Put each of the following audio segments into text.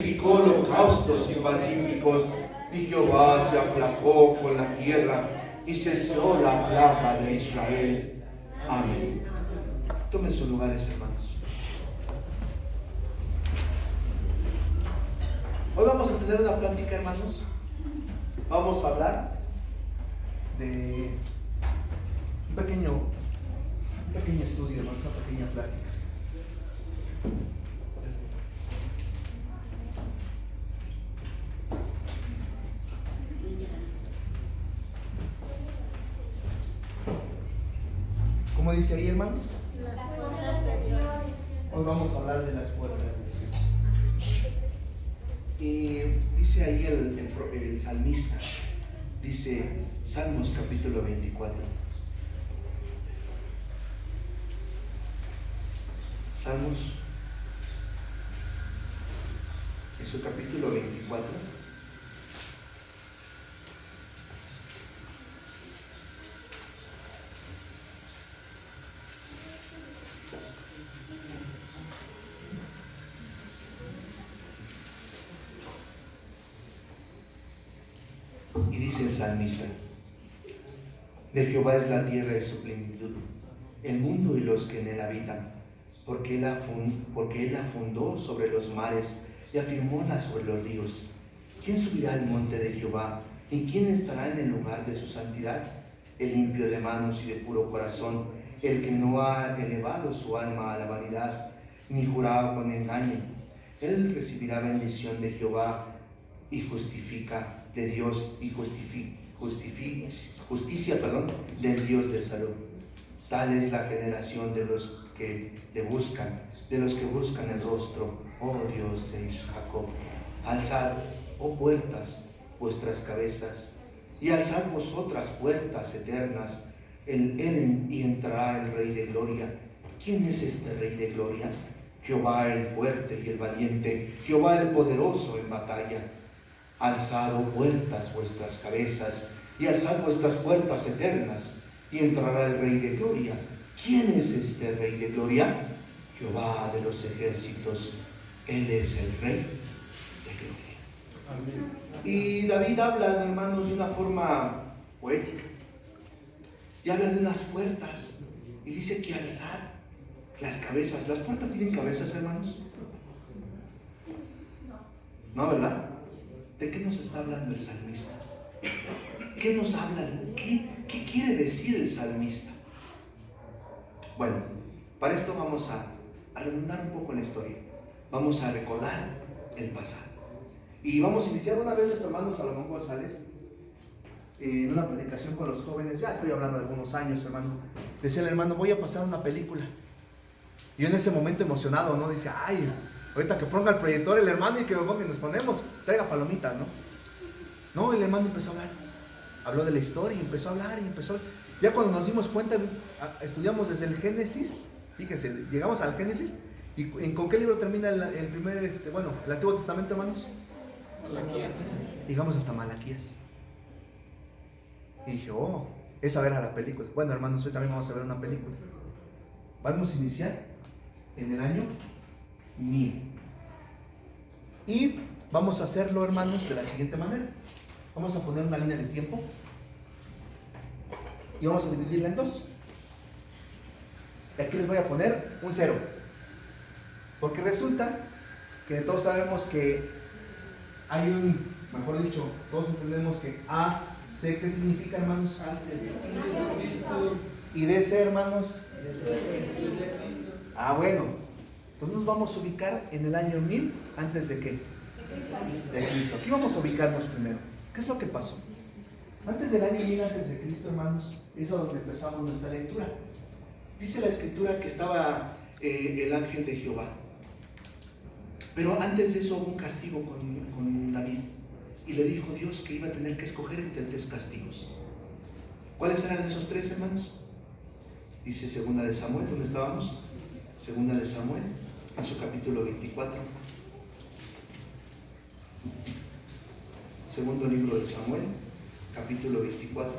sacrificó holocaustos y pacíficos, y Jehová se aplacó con la tierra y cesó la plaga de Israel. Amén. Tomen sus lugares, hermanos. Hoy vamos a tener una plática, hermanos. Vamos a hablar de un pequeño estudio, hermanos, una pequeña plática. ¿Cómo dice ahí, hermanos? Las puertas de Dios. Hoy vamos a hablar de las puertas de Dios. Y dice ahí el salmista, dice Salmos capítulo 24. Salmos, en su capítulo 24. Y dice el salmista: de Jehová es la tierra y su plenitud, el mundo y los que en él habitan, porque él la fundó sobre los mares y afirmóla sobre los ríos. ¿Quién subirá al monte de Jehová? ¿Y quién estará en el lugar de su santidad? El limpio de manos y de puro corazón, el que no ha elevado su alma a la vanidad, ni jurado con engaño. Él recibirá bendición de Jehová y justifica de Dios y justicia del Dios de salud. Tal es la generación de los que le buscan, de los que buscan el rostro, oh Dios de Jacob. Alzad, oh puertas, vuestras cabezas, y alzad vosotras puertas eternas, y entrará el Rey de Gloria. ¿Quién es este Rey de Gloria? Jehová el fuerte y el valiente, Jehová el poderoso en batalla. Alzad, oh puertas, vuestras cabezas, y alzad vuestras puertas eternas, y entrará el Rey de Gloria. ¿Quién es este Rey de Gloria? Jehová de los ejércitos. Él es el Rey de Gloria. Amén. Y David habla, hermanos, de una forma poética. Y habla de unas puertas. Y dice que alzar las cabezas. ¿Las puertas tienen cabezas, hermanos? No, ¿verdad? ¿De qué nos está hablando el salmista? ¿Qué nos habla? ¿Qué quiere decir el salmista? Bueno, para esto vamos a redundar un poco en la historia. Vamos a recordar el pasado. Y vamos a iniciar una vez nuestro hermano Salomón González en una predicación con los jóvenes. Ya estoy hablando de algunos años, hermano. Decía el hermano: voy a pasar una película. Y yo en ese momento emocionado, ¿no? Dice: ay, ahorita que ponga el proyector el hermano y que nos ponemos, traiga palomitas, ¿no? No, el hermano empezó a hablar. Habló de la historia y empezó a hablar. Ya cuando nos dimos cuenta, estudiamos desde el Génesis. Fíjense, llegamos al Génesis. ¿Y con qué libro termina el primer, el Antiguo Testamento, hermanos? Malaquías. Llegamos hasta Malaquías. Y dije: oh, es a ver a la película. Bueno, hermanos, hoy también vamos a ver una película. Vamos a iniciar en el año 1000. Y vamos a hacerlo, hermanos, de la siguiente manera. Vamos a poner una línea de tiempo y vamos a dividirla en dos. Y aquí les voy a poner un 0, porque resulta que todos sabemos que hay mejor dicho, todos entendemos que A, C, ¿qué significa, hermanos? Antes de Cristo. Y DC, hermanos, bueno, entonces nos vamos a ubicar en el año 1000 antes de ¿qué? De Cristo. Aquí vamos a ubicarnos primero. ¿Qué es lo que pasó? Antes del año 1000 antes de Cristo, hermanos, es donde empezamos nuestra lectura. Dice la escritura que estaba el ángel de Jehová. Pero antes de eso hubo un castigo con David. Y le dijo Dios que iba a tener que escoger entre 3 castigos. ¿Cuáles eran esos 3, hermanos? Dice segunda de Samuel, ¿dónde estábamos? Segunda de Samuel, en su capítulo 24. Segundo libro de Samuel, capítulo 24.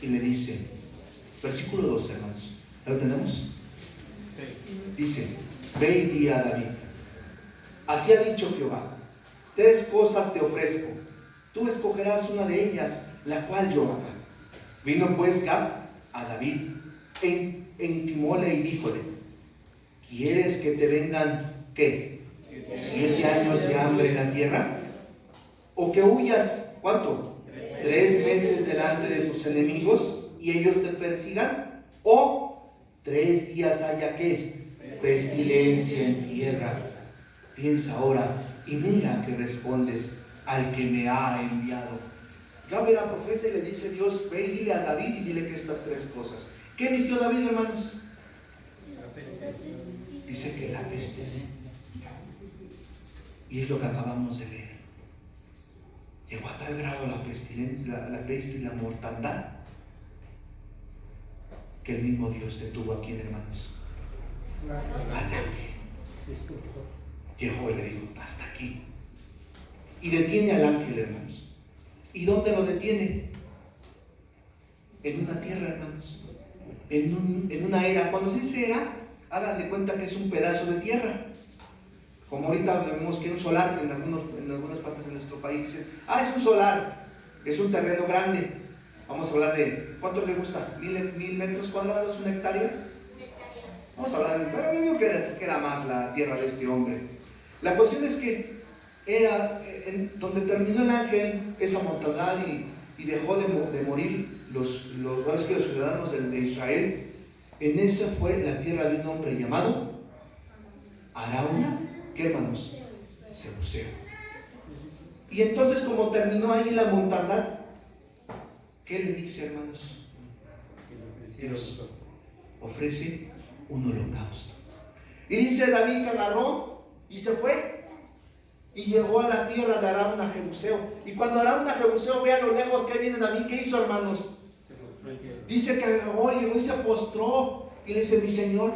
y le dice, versículo 2, hermanos, ¿lo tenemos? Dice, ve y di a David, así ha dicho Jehová, 3 cosas te ofrezco, tú escogerás una de ellas, la cual yo haga. Vino pues Gad a David, intimóle y díjole, ¿quieres que te vengan, qué? 7 años de hambre en la tierra, o que huyas, ¿cuánto? 3 meses delante de tus enemigos y ellos te persigan, o 3 días haya que pestilencia en tierra. Piensa ahora y mira que respondes al que me ha enviado. Gad era profeta y le dice Dios, ve y dile a David y dile que estas 3 cosas. ¿Qué eligió David, hermanos? Dice que la peste. Y es lo que acabamos de leer. Llegó a tal grado la pestilencia, la peste y la mortandad, que el mismo Dios detuvo a quién, hermanos, al ángel. Llegó y le dijo, hasta aquí. Y detiene al ángel, hermanos. ¿Y dónde lo detiene? En una tierra, hermanos. En una era. Cuando se dice era, hagan de cuenta que es un pedazo de tierra. Como ahorita vemos que un solar en algunas partes de nuestro país dicen, es un solar, es un terreno grande. Vamos a hablar de, ¿cuánto le gusta? ¿1000 metros cuadrados, una hectárea? Vamos a hablar de, pero yo digo que era más la tierra de este hombre. La cuestión es que era donde terminó el ángel esa mortandad y dejó de morir los ciudadanos de Israel. En esa fue la tierra de un hombre llamado Arauna. ¿Qué, hermanos? Jebuseo. Y entonces, como terminó ahí la mortandad, ¿qué le dice, hermanos? Dios ofrece un holocausto. Y dice David que agarró y se fue y llegó a la tierra de Arauna Jebuseo. Y cuando Arauna Jebuseo ve a lo lejos que viene David, ¿qué hizo, hermanos? Dice que agarró y llegó y se postró y le dice, mi señor.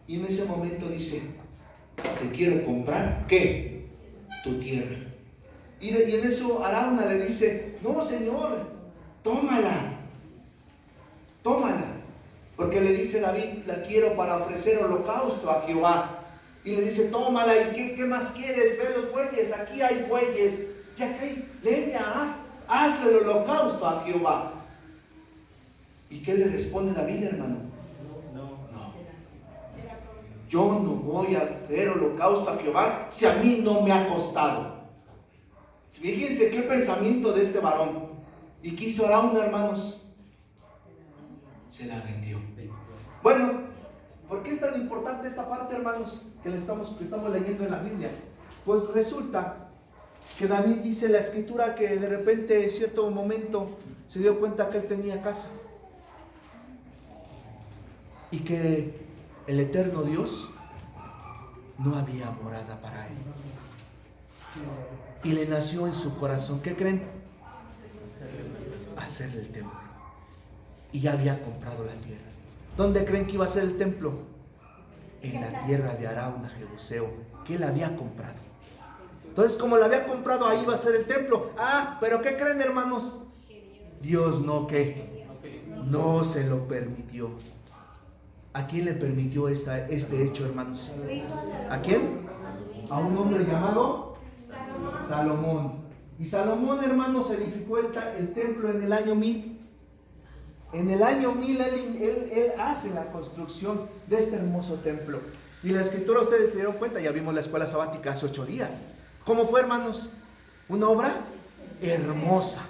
Y en ese momento dice, te quiero comprar, ¿qué? Tu tierra. Y en eso Arauna le dice, no, señor, tómala. Porque le dice David, la quiero para ofrecer holocausto a Jehová. Y le dice, tómala, ¿y qué más quieres? Ve los bueyes, aquí hay bueyes, y aquí hay leña, hazle el holocausto a Jehová. ¿Y qué le responde David, hermano? No. Yo no voy a hacer holocausto a Jehová si a mí no me ha costado. Fíjense qué pensamiento de este varón. ¿Y qué hizo Arauna, hermanos? Se la vendió. Bueno, ¿por qué es tan importante esta parte, hermanos, que estamos leyendo en la Biblia? Pues resulta que David dice en la escritura que de repente en cierto momento se dio cuenta que él tenía casa y que el eterno Dios no había morada para él. Y le nació en su corazón, ¿qué creen? Hacerle el templo. Y ya había comprado la tierra. ¿Dónde creen que iba a ser el templo? En la tierra de Arauna Jebuseo, que él había comprado. Entonces, como la había comprado, ahí iba a ser el templo. Pero ¿qué creen, hermanos? Dios no, ¿qué? No se lo permitió. ¿A quién le permitió este hecho, hermanos? ¿A quién? A un hombre llamado Salomón. Y Salomón, hermanos, edificó el templo en el año 1000. En el año 1000 él hace la construcción de este hermoso templo. Y la escritura, ustedes se dieron cuenta, ya vimos la escuela sabática hace 8 días. ¿Cómo fue, hermanos? Una obra hermosa.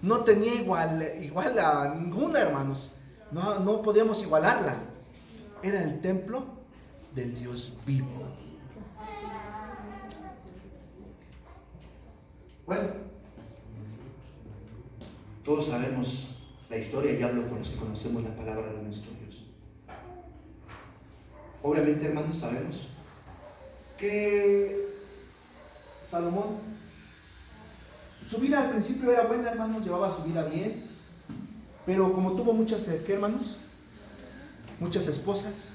No tenía igual a ninguna, hermanos. No podíamos igualarla. Era el templo del Dios vivo. Bueno, todos sabemos la historia, y hablo con los que conocemos la palabra de nuestro Dios. Obviamente, hermanos, sabemos que Salomón, su vida al principio era buena, hermanos, llevaba su vida bien, pero como tuvo muchas, ¿qué, hermanos? Muchas esposas,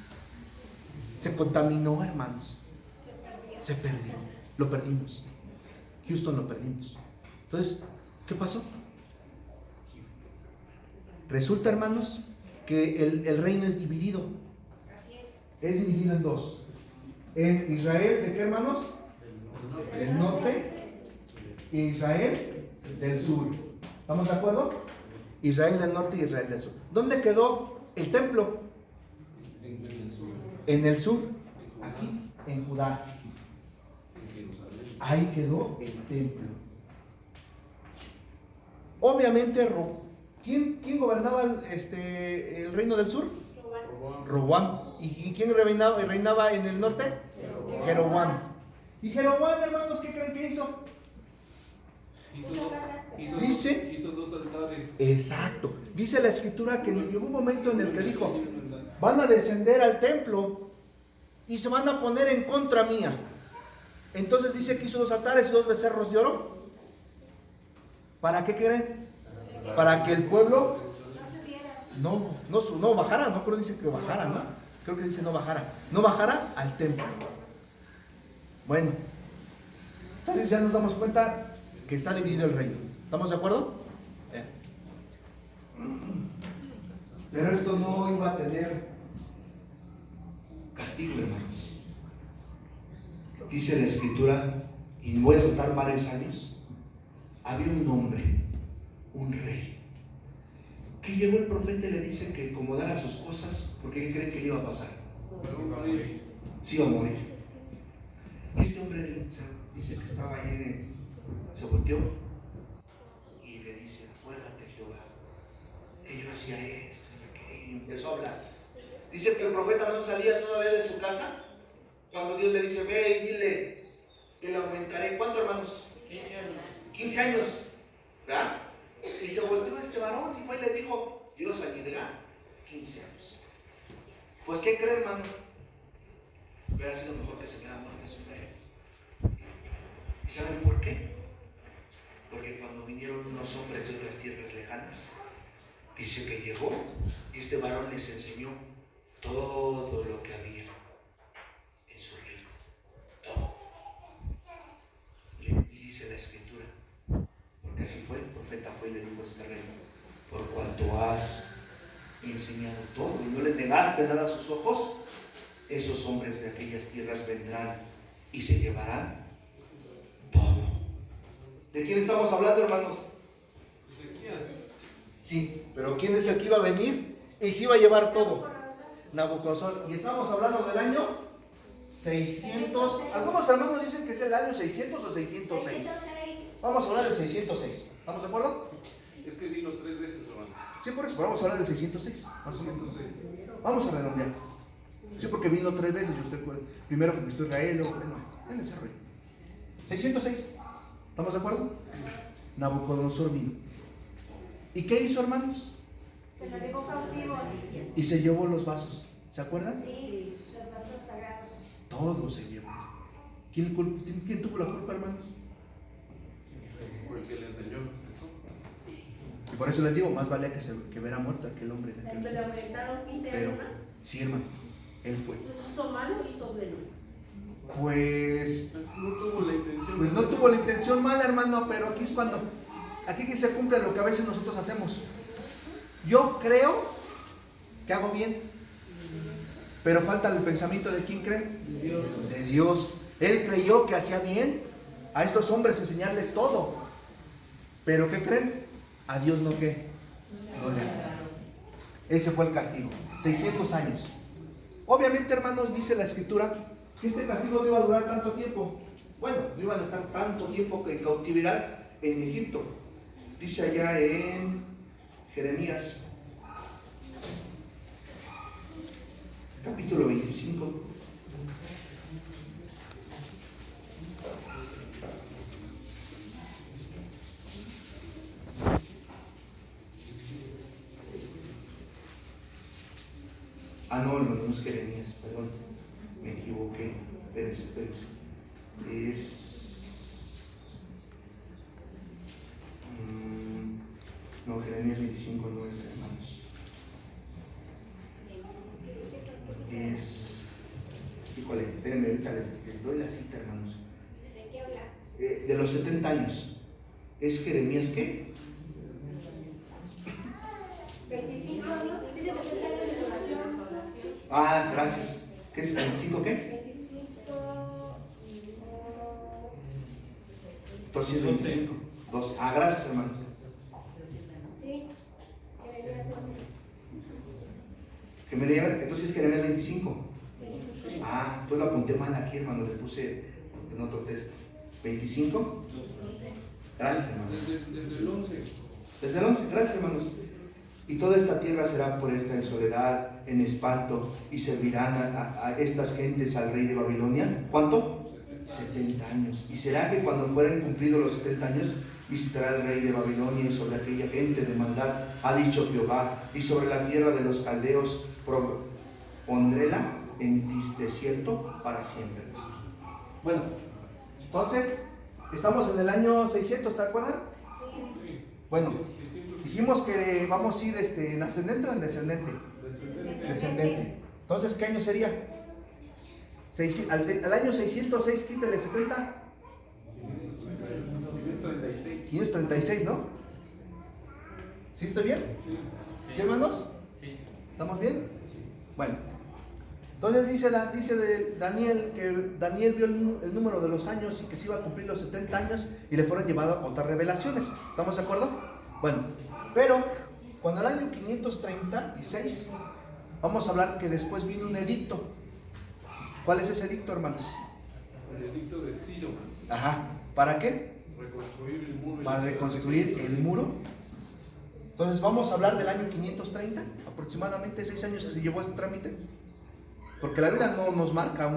se contaminó, hermanos, se perdió, lo perdimos. Houston lo perdimos. Entonces, ¿qué pasó? Resulta, hermanos, que el reino es dividido. Así es. Es dividido en dos. En Israel, ¿de qué, hermanos? Del norte y Israel del sur. ¿Estamos de acuerdo? Israel del norte y Israel del sur. ¿Dónde quedó el templo? En el sur. Aquí, en Judá. Ahí quedó el templo. Obviamente, ¿quién gobernaba el reino del sur? Roboam. ¿Y quién reinaba en el norte? Jeroboam. ¿Y Jeroboam, hermanos, qué creen que hizo? Hizo dos altares. Exacto. Dice la escritura que llegó un momento en el que dijo: van a descender al templo y se van a poner en contra mía. Entonces dice que hizo dos altares y dos becerros de oro. ¿Para qué creen? Para que el pueblo no bajara. No creo que dice que bajara, ¿no? Creo que dice no bajara. No bajara al templo. Bueno, entonces ya nos damos cuenta que está dividido el reino. ¿Estamos de acuerdo? Pero esto no iba a tener castigo, hermanos. Dice la escritura, y voy a soltar varios años, había un hombre, un rey, que llegó el profeta y le dice que acomodara sus cosas, porque ¿qué creen que le iba a pasar? Sí iba a morir. Este hombre dice que estaba ahí, se volteó y le dice: acuérdate, Jehová, que yo hacía esto y aquello. Y empezó a hablar. Dice que el profeta no salía todavía de su casa cuando Dios le dice: ve y dile que le aumentaré. ¿Cuánto, hermanos? 15 años. ¿Verdad? Y se volteó este varón y fue y le dijo: Dios añadirá 15 años. Pues ¿qué cree, hermano? Hubiera sido mejor que se hubiera muerto su rey. ¿Y saben por qué? Porque cuando vinieron unos hombres de otras tierras lejanas, dice que llegó y este varón les enseñó todo lo que había en su reino. Todo. Y dice la escritura, porque así fue, el profeta fue y le dijo a este rey: por cuanto has enseñado todo y no le negaste nada a sus ojos, esos hombres de aquellas tierras vendrán y se llevarán todo. ¿De quién estamos hablando, hermanos? Sí, pero ¿quién es el que iba a venir y se iba a llevar todo? Nabucodonosor. Y estamos hablando del año 600. Algunos hermanos dicen que es el año 600 o 606. Vamos a hablar del 606. ¿Estamos de acuerdo? Es que vino 3 veces, hermano. Sí, por eso, pero vamos a hablar del 606, más o menos. Vamos a redondear. Sí, porque vino 3 veces. Y usted primero conquistó Israel, bueno, en ese rey. 606. ¿Estamos de acuerdo? Nabucodonosor vino. ¿Y qué hizo, hermanos? Se los llevó cautivos. Y se llevó los vasos. ¿Se acuerdan? Sí, los vasos sagrados. Todo se llevó. ¿Quién tuvo la culpa, hermanos? Fue el que le enseñó eso. Y por eso les digo, más vale que hubiera muerto aquel hombre. ¿Le aumentaron 15 Pero, años más? sí, hermano, él fue. ¿Hizo malo o hizo bueno? Pues No tuvo la intención. no tuvo la intención mala, hermano, pero aquí es cuando, aquí que se cumple lo que a veces nosotros hacemos. Yo creo que hago bien, pero falta el pensamiento de ¿quién creen? De Dios. De Dios. Él creyó que hacía bien a estos hombres enseñarles todo, pero ¿qué creen? A Dios no, ¿qué? No le agradaron. Ese fue el castigo, 600 años. Obviamente, hermanos, dice la escritura que este castigo no iba a durar tanto tiempo. Bueno, no iban a estar tanto tiempo en cautividad en Egipto. Dice allá en Jeremías, capítulo 25. No, no es Jeremías, perdón, me equivoqué. Espérense. No, Jeremías 25 no es, hermanos. Híjole, espérenme, ahorita les doy la cita, hermanos. ¿De qué habla? De los 70 años. ¿Es Jeremías qué? 25. 25, ¿no? Dice 70 años de salvación. Ah, gracias. ¿Qué es 25 qué? 25. Entonces es 25. Ah, gracias, hermano. Sí. Jeremías 11. Entonces es Jeremías 25. Sí. Ah, tú lo apunté mal aquí, hermano. Le puse en otro texto. 25. Gracias, hermano. Desde el 11. Desde el 11, gracias, hermanos. Y toda esta tierra será puesta en soledad, en espanto, y servirán a estas gentes al rey de Babilonia. ¿Cuánto? 70 años. Y será que cuando fueren cumplidos los 70 años, visitará el rey de Babilonia y sobre aquella gente de maldad, ha dicho Jehová, y sobre la tierra de los caldeos pondréla en desierto para siempre. Bueno, entonces, estamos en el año 600, ¿te acuerdas? Sí. Bueno, dijimos que vamos a ir en ascendente o en descendente. Descendente. Entonces, ¿qué año sería? Al año 606, quítale 70. 536. 536, ¿no? ¿Sí estoy bien? ¿Sí, hermanos? Sí. ¿Estamos bien? Bueno, entonces dice Daniel que Daniel vio el número de los años y que se iba a cumplir los 70 años y le fueron llevadas otras revelaciones. ¿Estamos de acuerdo? Bueno, pero cuando el año 536, vamos a hablar que después vino un edicto. ¿Cuál es ese edicto, hermanos? El edicto de Ciro. Ajá. ¿Para qué? Reconstruir el muro. Para reconstruir el muro. Entonces vamos a hablar del año 530, aproximadamente 6 años que se llevó este trámite. Porque la Biblia no nos marca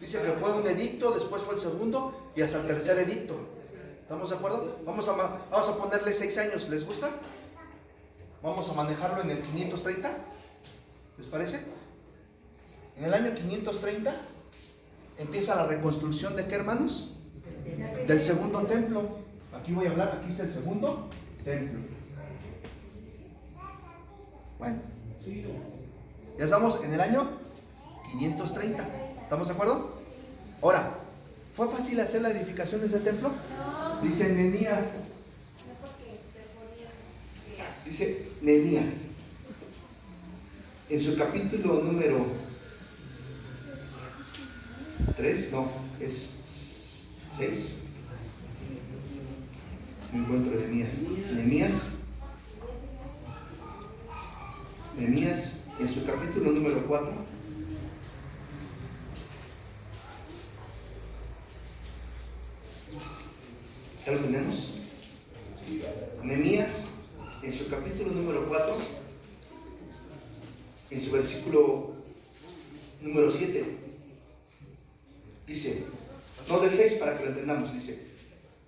dice que fue un edicto, después fue el segundo y hasta el tercer edicto. ¿Estamos de acuerdo? Vamos a ponerle 6 años, ¿les gusta? Vamos a manejarlo en el 530, ¿les parece? En el año 530 empieza la reconstrucción de ¿qué, hermanos? Del segundo templo. Aquí voy a hablar, aquí está el segundo templo. Bueno, ya estamos en el año 530. ¿Estamos de acuerdo? Ahora, ¿fue fácil hacer la edificación de ese templo? No. Dice Nehemías. No porque se podía. Dice Nehemías. En su capítulo número 3, no, es 6. Me encuentro Nehemías, en su capítulo número 4. ¿Ya lo tenemos? Nehemías, en su capítulo número 4, en su versículo número 7, dice, no del 6 para que lo entendamos, dice,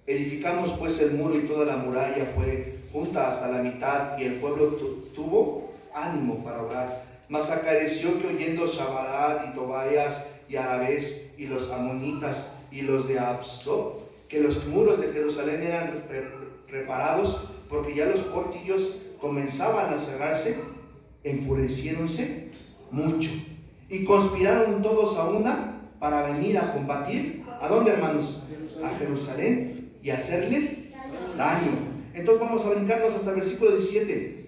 edificamos pues el muro y toda la muralla fue junta hasta la mitad y el pueblo tuvo ánimo para orar. Mas acaeció que oyendo Shabarat y Tobias y Arabés y los amonitas y los de Absdo, que los muros de Jerusalén eran reparados porque ya los portillos comenzaban a cerrarse, enfureciéronse mucho y conspiraron todos a una para venir a combatir, ¿a dónde, hermanos? A Jerusalén y hacerles daño. Entonces vamos a brincarnos hasta el versículo 17.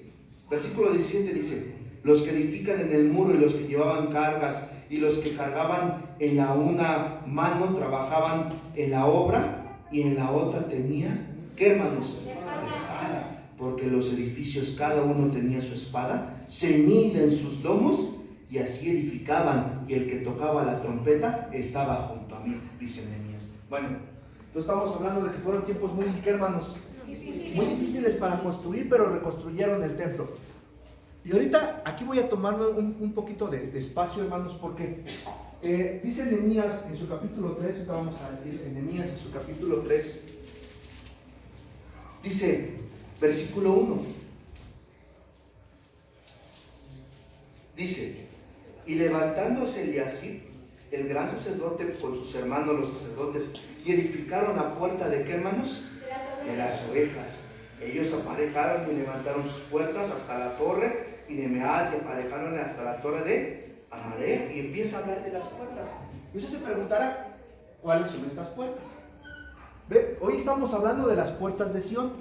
Versículo 17 dice, los que edifican en el muro y los que llevaban cargas y los que cargaban en la una mano trabajaban en la obra y en la otra tenían, ¿qué, hermanos? La espada, porque los edificios cada uno tenía su espada ceñida en sus lomos y así edificaban y el que tocaba la trompeta estaba junto a mí, dice Nehemías. Bueno, entonces estamos hablando de que fueron tiempos muy, ¿qué, hermanos? Muy difíciles para construir, pero reconstruyeron el templo. Y ahorita aquí voy a tomarme un poquito de espacio, hermanos, porque dice Nehemías en su capítulo 3, ahorita vamos a ir en Nehemías en su capítulo 3, dice, versículo 1, dice, y levantándose Eliasib, el gran sacerdote, con sus hermanos los sacerdotes, y edificaron la puerta de ¿qué, hermanos? De las ovejas. Ellos aparejaron y levantaron sus puertas hasta la torre y de Mead y aparejaron hasta la torre de Amalek, y empieza a hablar de las puertas. Y usted se preguntará, ¿cuáles son estas puertas? ¿Ve? Hoy estamos hablando de las puertas de Sión.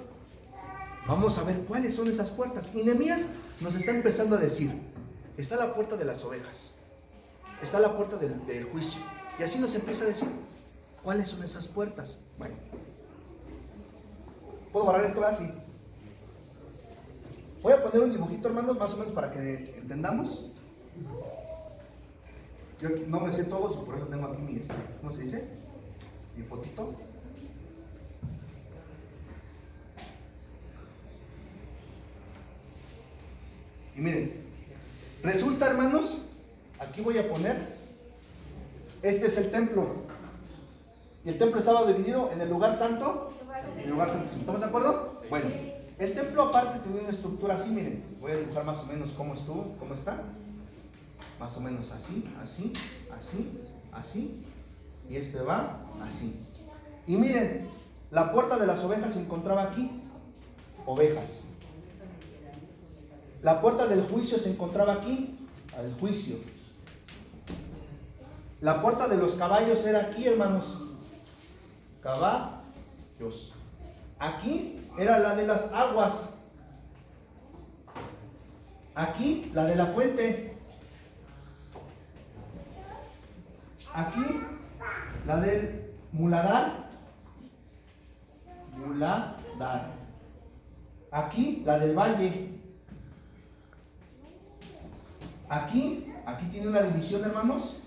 Vamos a ver cuáles son esas puertas. Y Nehemías nos está empezando a decir, está la puerta de las ovejas, está la puerta del juicio. Y así nos empieza a decir, ¿cuáles son esas puertas? Bueno, ¿puedo borrar esto así? Voy a poner un dibujito, hermanos, más o menos para que entendamos. Yo no me sé todos, por eso tengo aquí mi, ¿cómo se dice? Mi fotito. Y miren, resulta, hermanos, aquí voy a poner, este es el templo. Y el templo estaba dividido en el lugar santo y el lugar santísimo. ¿Estamos de acuerdo? Bueno, el templo aparte tenía una estructura así, miren. Voy a dibujar más o menos cómo estuvo, cómo está. Más o menos así, así, así, así. Y este va así. Y miren, la puerta de las ovejas se encontraba aquí. Ovejas. La puerta del juicio se encontraba aquí, al juicio. La puerta de los caballos era aquí, hermanos. Caballos. Aquí era la de las aguas. Aquí la de la fuente. Aquí la del muladar. Muladar. Aquí la del valle. Aquí tiene una división, hermanos,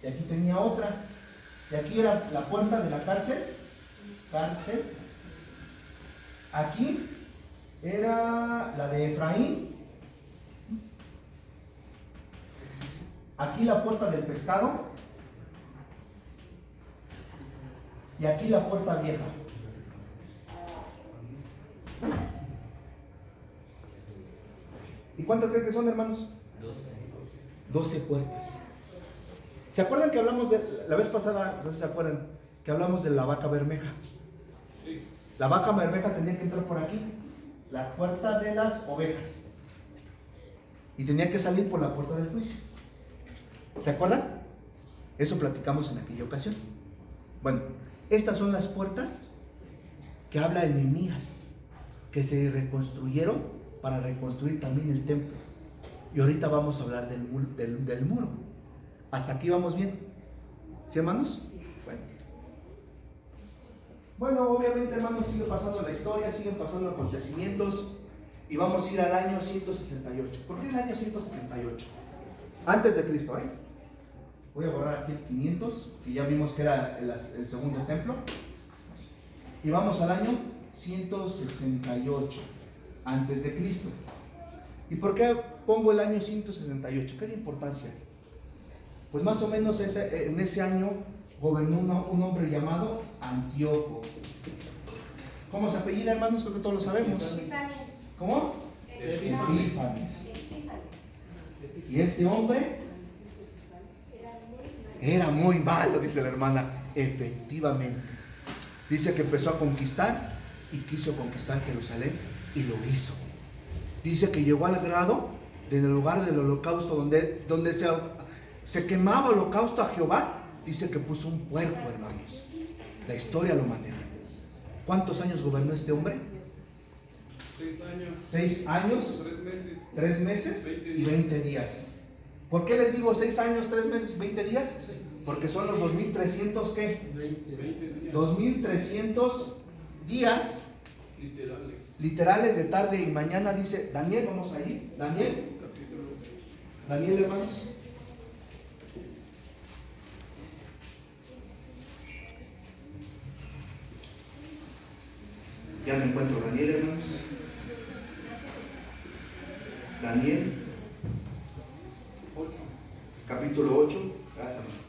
y aquí tenía otra. Y aquí era la puerta de la cárcel. Cárcel. Aquí era la de Efraín. Aquí la puerta del pescado. Y aquí la puerta vieja. ¿Y cuántas creen que son, hermanos? 12 puertas. ¿Se acuerdan que hablamos de la vez pasada? No sé si se acuerdan que hablamos de la vaca bermeja. Sí. La vaca bermeja tenía que entrar por aquí, la puerta de las ovejas, y tenía que salir por la puerta del juicio. ¿Se acuerdan? Eso platicamos en aquella ocasión. Bueno, estas son las puertas que habla en Nehemías, que se reconstruyeron para reconstruir también el templo. Y ahorita vamos a hablar del muro. ¿Hasta aquí vamos bien? ¿Sí, hermanos? Bueno, obviamente, hermanos, sigue pasando la historia, siguen pasando acontecimientos. Y vamos a ir al año 168. ¿Por qué el año 168? Antes de Cristo, ¿eh? Voy a borrar aquí el 500, que ya vimos que era el segundo templo. Y vamos al año 168, antes de Cristo. ¿Y por qué pongo el año 168? ¿Qué de importancia? Pues más o menos en ese año gobernó un hombre llamado Antíoco. ¿Cómo se apellida, hermanos? Creo que todos lo sabemos. Epífanes. ¿Cómo? Epífanes. Y este hombre era muy malo, dice la hermana. Efectivamente. Dice que empezó a conquistar y quiso conquistar Jerusalén y lo hizo. Dice que llegó al grado del lugar del holocausto donde se quemaba holocausto a Jehová. Dice que puso un puerco, hermanos. La historia lo maneja. ¿Cuántos años gobernó este hombre? 6 años. 6 años, 3 meses. 3 meses y 20 días. ¿Por qué les digo 6 años, 3 meses y 20 días? Porque son los 2300, ¿qué? 20 días. 2300 días literales de tarde y mañana. Dice Daniel, vamos a ir. Daniel, hermanos. Ya me encuentro Daniel, hermanos. Daniel 8. capítulo 8. Gracias, hermano.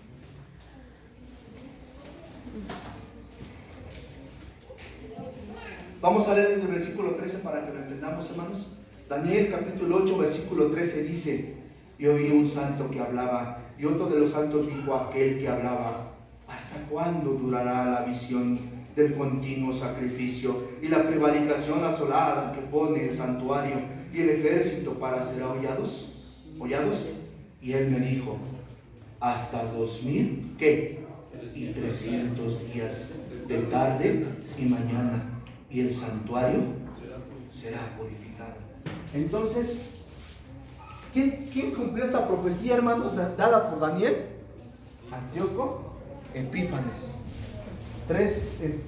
Vamos a leer desde el versículo 13 para que lo entendamos, hermanos. Daniel capítulo 8, versículo 13 dice: y oí un santo que hablaba, y otro de los santos dijo a aquel que hablaba: ¿hasta cuándo durará la visión del continuo sacrificio y la prevaricación asolada que pone el santuario y el ejército para ser hollados? Y él me dijo: hasta 2000, ¿qué? Y 300 días de tarde y mañana, y el santuario será purificado. Entonces, ¿quién cumplió esta profecía, hermanos, dada por Daniel? Antíoco Epífanes.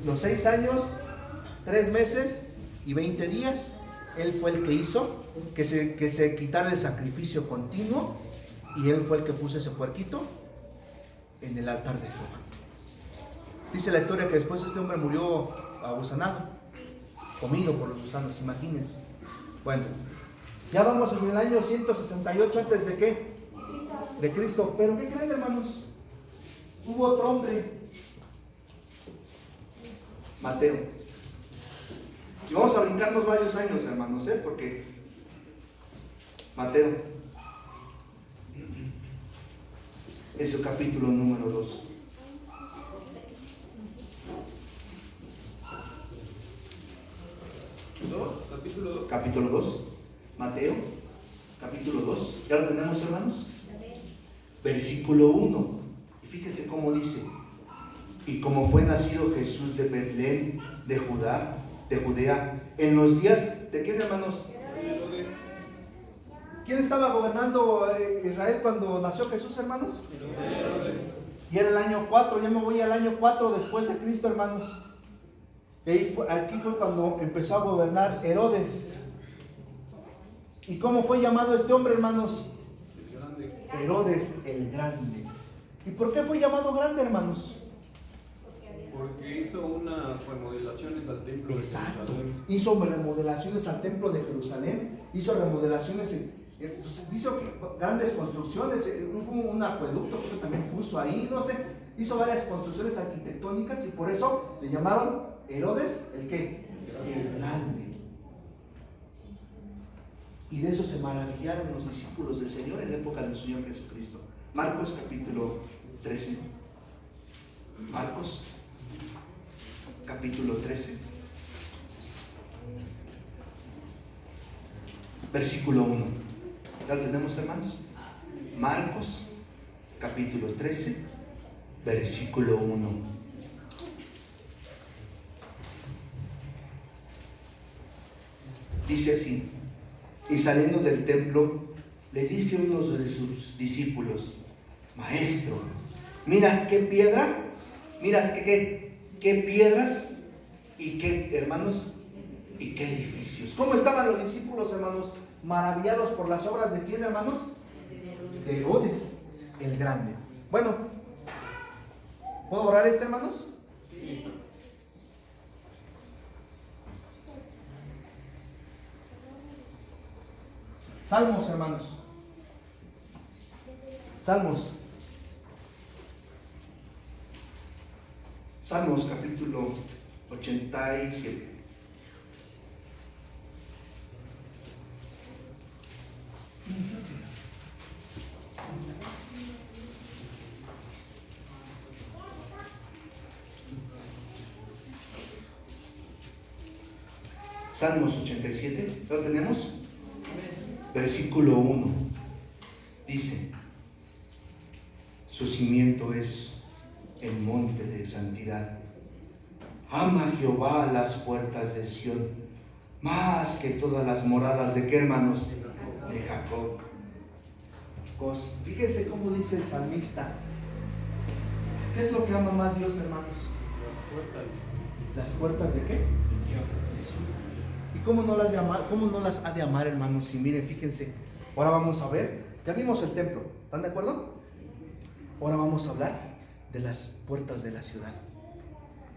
Los 6 años, 3 meses y 20 días, él fue el que hizo que se quitara el sacrificio continuo, y él fue el que puso ese puerquito en el altar de Jehová. Dice la historia que después este hombre murió agusanado, comido por los gusanos, imagínense. Bueno, ya vamos en el año 168 antes de ¿qué? De Cristo. Pero ¿qué creen, hermanos? Hubo otro hombre, Mateo. Y vamos a brincarnos varios años, hermanos, porque Mateo, en su capítulo número 2. Capítulo 2, Mateo, capítulo 2. ¿Ya lo tenemos, hermanos? Versículo 1. Y fíjese cómo dice: y como fue nacido Jesús de Betlén, de Judea, en los días de ¿quién, hermanos? ¿Quién estaba gobernando Israel cuando nació Jesús, hermanos? Y era el año 4. Yo me voy al año 4 después de Cristo, hermanos. Y aquí fue cuando empezó a gobernar Herodes. ¿Y cómo fue llamado este hombre, hermanos? Herodes el Grande. ¿Y por qué fue llamado grande, hermanos? Porque hizo unas remodelaciones al templo. Exacto. De Jerusalén. Hizo remodelaciones al templo de Jerusalén. Hizo remodelaciones, hizo grandes construcciones. Hubo un acueducto que también puso ahí, no sé. Hizo varias construcciones arquitectónicas y por eso le llamaron Herodes, ¿el qué? El Grande. Y de eso se maravillaron los discípulos del Señor en la época del Señor Jesucristo. Marcos capítulo 13. Marcos capítulo 13. Versículo 1. ¿Ya lo tenemos, hermanos? Marcos capítulo 13, versículo 1. Dice así: y saliendo del templo, le dice a uno de sus discípulos: Maestro, ¿miras qué piedra? ¿Miras qué piedras? ¿Y qué, hermanos? ¿Y qué edificios? ¿Cómo estaban los discípulos, hermanos? Maravillados por las obras de ¿quién, hermanos? De Herodes el Grande. Bueno, ¿puedo orar hermanos? Sí. Salmos, hermanos. Salmos. Salmos capítulo 87. Salmos 87, ¿lo tenemos? Versículo 1 dice: su cimiento es el monte de santidad. Ama Jehová las puertas de Sión, más que todas las moradas de ¿qué, hermanos? De Jacob. Pues fíjese cómo dice el salmista. ¿Qué es lo que ama más Dios, hermanos? ¿Las puertas de qué? De Sión. ¿Y cómo no las de amar? ¿Cómo no las ha de amar, hermanos? Y miren, fíjense, ahora vamos a ver, ya vimos el templo, ¿están de acuerdo? Ahora vamos a hablar de las puertas de la ciudad.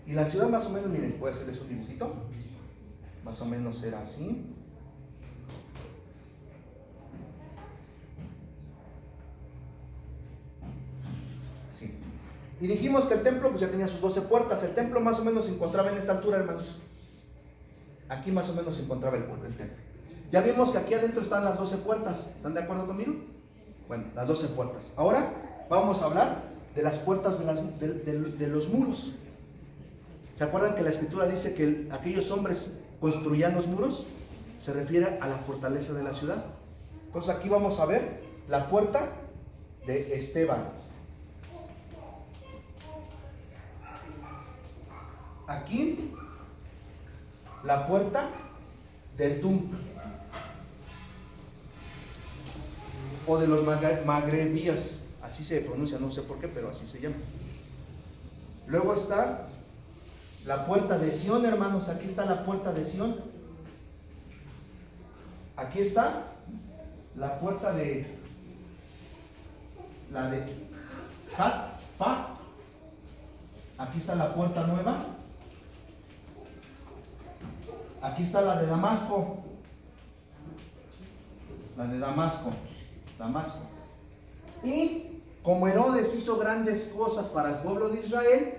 Y la ciudad más o menos, miren, voy a hacerles un dibujito. Más o menos era así. Así. Y dijimos que el templo pues ya tenía sus 12 puertas. El templo más o menos se encontraba en esta altura, hermanos. Aquí más o menos se encontraba el templo. Ya vimos que aquí adentro están las 12 puertas. ¿Están de acuerdo conmigo? Bueno, las 12 puertas. Ahora vamos a hablar de las puertas de los muros. ¿Se acuerdan que la escritura dice que aquellos hombres construían los muros? Se refiere a la fortaleza de la ciudad. Entonces aquí vamos a ver la puerta de Esteban. Aquí la puerta del Tum, o de los magrebíes, así se pronuncia, no sé por qué, pero así se llama. Luego está la puerta de Sión, hermanos. Aquí está la puerta de Sión. Aquí está la puerta de la de Fa. Aquí está la puerta nueva. Aquí está la de Damasco. La de Damasco. Y como Herodes hizo grandes cosas para el pueblo de Israel,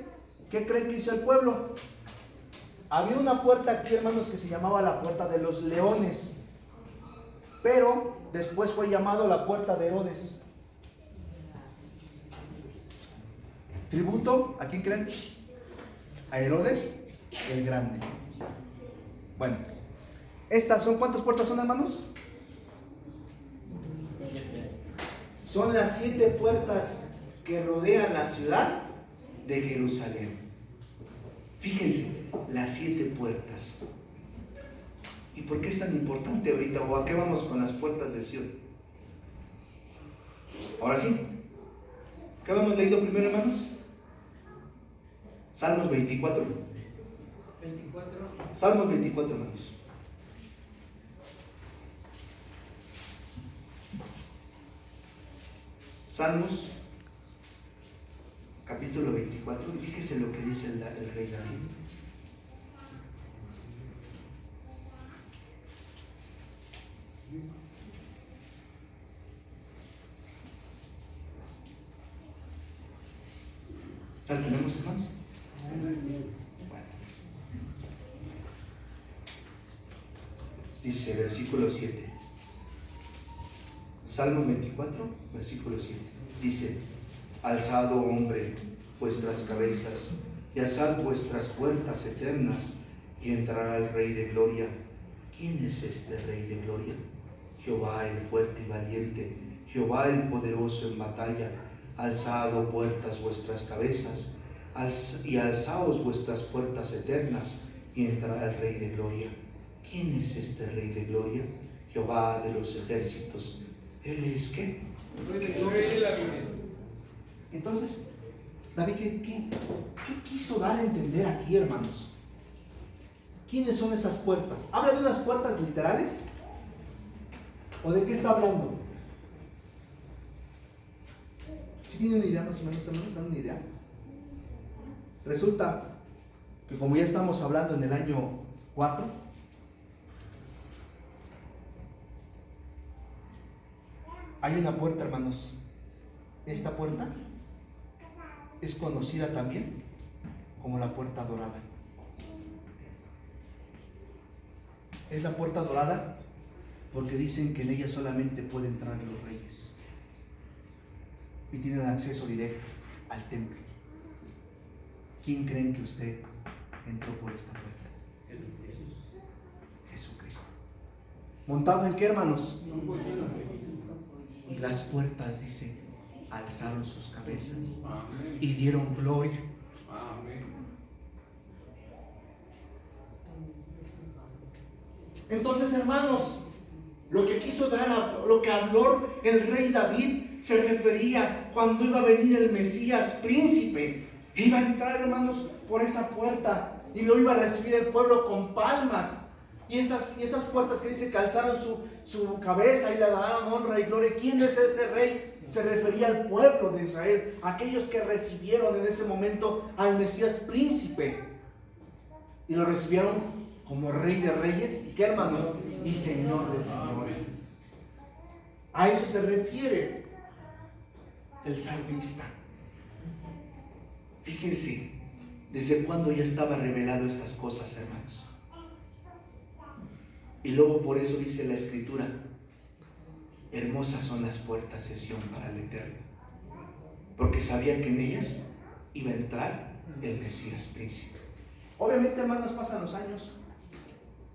¿qué creen que hizo el pueblo? Había una puerta aquí, hermanos, que se llamaba la puerta de los leones, pero después fue llamado la puerta de Herodes. Tributo, ¿a quién creen? A Herodes el Grande. Bueno, estas son, ¿cuántas puertas son, hermanos? Son las 7 puertas que rodean la ciudad de Jerusalén. Fíjense, las 7 puertas. ¿Y por qué es tan importante ahorita? ¿O a qué vamos con las puertas de Sion? Ahora sí, ¿qué habíamos leído primero, hermanos? Salmos 24. Salmos 24, hermanos. Salmos capítulo 24, y fíjese lo que dice el rey David. ¿Ya lo tenemos, hermanos? Bueno. Dice versículo 7. Salmo 24, versículo 7. Dice: alzad, oh hombre, vuestras cabezas, y alzad vuestras puertas eternas, y entrará el Rey de gloria. ¿Quién es este Rey de gloria? Jehová el fuerte y valiente, Jehová el poderoso en batalla. Alzad, oh puertas, vuestras cabezas, y alzaos vuestras puertas eternas, y entrará el Rey de gloria. ¿Quién es este Rey de gloria? Jehová de los ejércitos. ¿Él es qué? El Rey de la Biblia. Entonces, David, ¿qué quiso dar a entender aquí, hermanos? ¿Quiénes son esas puertas? ¿Habla de unas puertas literales? ¿O de qué está hablando? ¿Sí tiene una idea más o menos, hermanos? ¿Dan una idea? Resulta que como ya estamos hablando en el año 4, hay una puerta, hermanos. Esta puerta es conocida también como la puerta dorada. Es la puerta dorada porque dicen que en ella solamente pueden entrar los reyes y tienen acceso directo al templo. ¿Quién creen que usted entró por esta puerta? Jesucristo. ¿Montado en qué, hermanos? Y las puertas, dice, alzaron sus cabezas y dieron gloria. Amén. Entonces, hermanos, lo que quiso dar, lo que habló el rey David, se refería cuando iba a venir el Mesías príncipe. Iba a entrar, hermanos, por esa puerta y lo iba a recibir el pueblo con palmas. Y esas puertas que dice que alzaron su cabeza y le daban honra y gloria. ¿Quién es ese rey? Se refería al pueblo de Israel, aquellos que recibieron en ese momento al Mesías príncipe. Y lo recibieron como Rey de Reyes, ¿y qué, hermanos? Y Señor de Señores. A eso se refiere el salmista. Fíjense, desde cuándo ya estaba revelado estas cosas, hermanos. Y luego por eso dice la Escritura: hermosas son las puertas de Sión para el Eterno, porque sabía que en ellas iba a entrar el Mesías príncipe. Obviamente, hermanos, pasan los años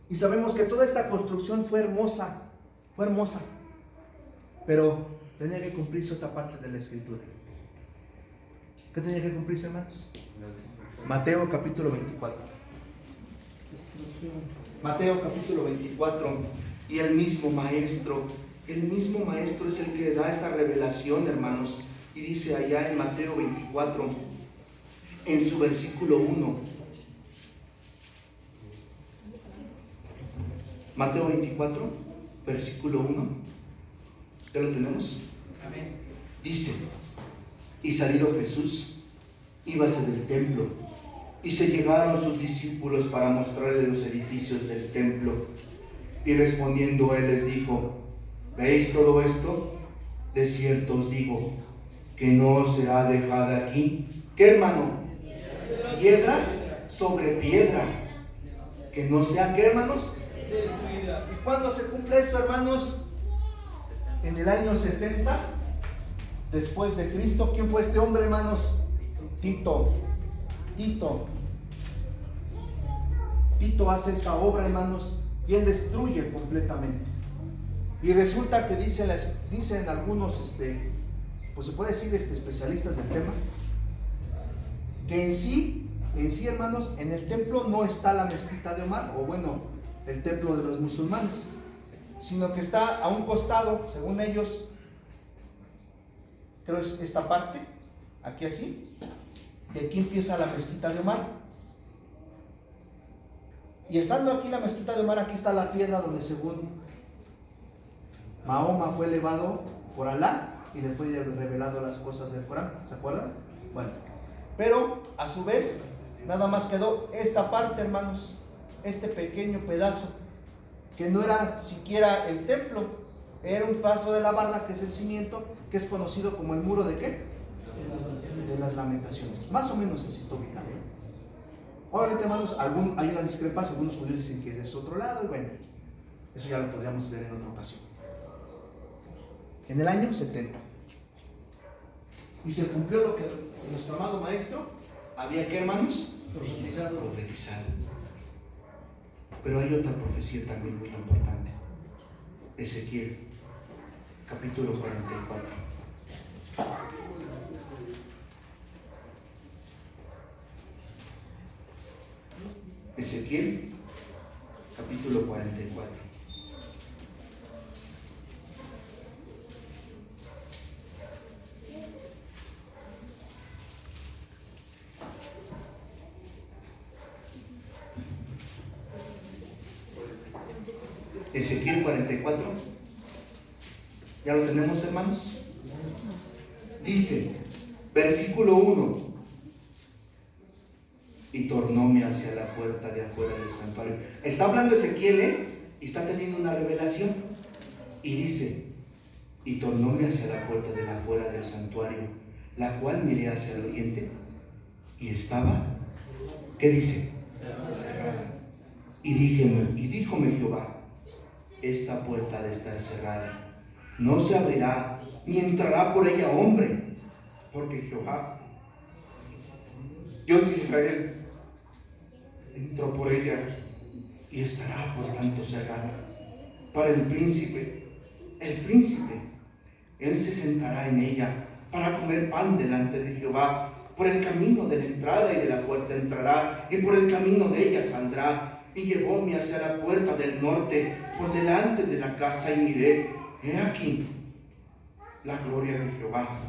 y sabemos que toda esta construcción fue hermosa, pero tenía que cumplirse otra parte de la Escritura. ¿Qué tenía que cumplirse, hermanos? Mateo capítulo 24. Mateo capítulo 24. Y el mismo maestro es el que da esta revelación, hermanos. Y dice allá en Mateo 24, en su versículo 1. Mateo 24, versículo 1. ¿Ya lo tenemos? Amén. Dice: y salido Jesús, íbase del templo, y se llegaron sus discípulos para mostrarle los edificios del templo. Y respondiendo él les dijo: ¿veis todo esto? De cierto os digo, que no será dejada aquí, ¿qué, hermano? Piedra sobre piedra, que no sea, ¿qué, hermanos? ¿Y cuándo se cumple esto, hermanos? En el año 70 después de Cristo. ¿Quién fue este hombre, hermanos? Tito hace esta obra, hermanos, y él destruye completamente. Y resulta que dicen algunos, pues se puede decir, especialistas del tema, que en sí, hermanos, en el templo no está la mezquita de Omar, o bueno, el templo de los musulmanes, sino que está a un costado, según ellos, creo es esta parte, aquí así, y aquí empieza la mezquita de Omar. Y estando aquí la mezquita de Omar, aquí está la piedra donde según Mahoma fue elevado por Alá y le fue revelado las cosas del Corán, ¿se acuerdan? Bueno, pero a su vez nada más quedó esta parte, hermanos, este pequeño pedazo, que no era siquiera el templo, era un paso de la barda, que es el cimiento, que es conocido como el muro de ¿qué? De las lamentaciones. Más o menos así está ubicado. Obviamente, hermanos, hay una discrepancia. Algunos judíos dicen que es otro lado, y bueno, eso ya lo podríamos ver en otra ocasión. En el año 70. Y se cumplió lo que nuestro amado maestro había, que, hermanos, profetizado. Pero hay otra profecía también muy importante. Ezequiel, capítulo 44. Ezequiel, capítulo 44. Ezequiel 44. ¿Ya lo tenemos, hermanos? Dice, versículo 1. Y tornóme hacia la puerta de afuera del santuario. Está hablando Ezequiel, y está teniendo una revelación. Y dice, y tornóme hacia la puerta de afuera del santuario, la cual miré hacia el oriente, y estaba, ¿qué dice? Cerrada. Y díjome Jehová: esta puerta ha de estar cerrada, no se abrirá, ni entrará por ella hombre, porque Jehová, Dios de Israel, entró por ella, y estará por tanto cerrada. Para el príncipe, él se sentará en ella para comer pan delante de Jehová. Por el camino de la entrada y de la puerta entrará, y por el camino de ella saldrá. Y llevóme hacia la puerta del norte, por delante de la casa, y miré, he aquí la gloria de Jehová,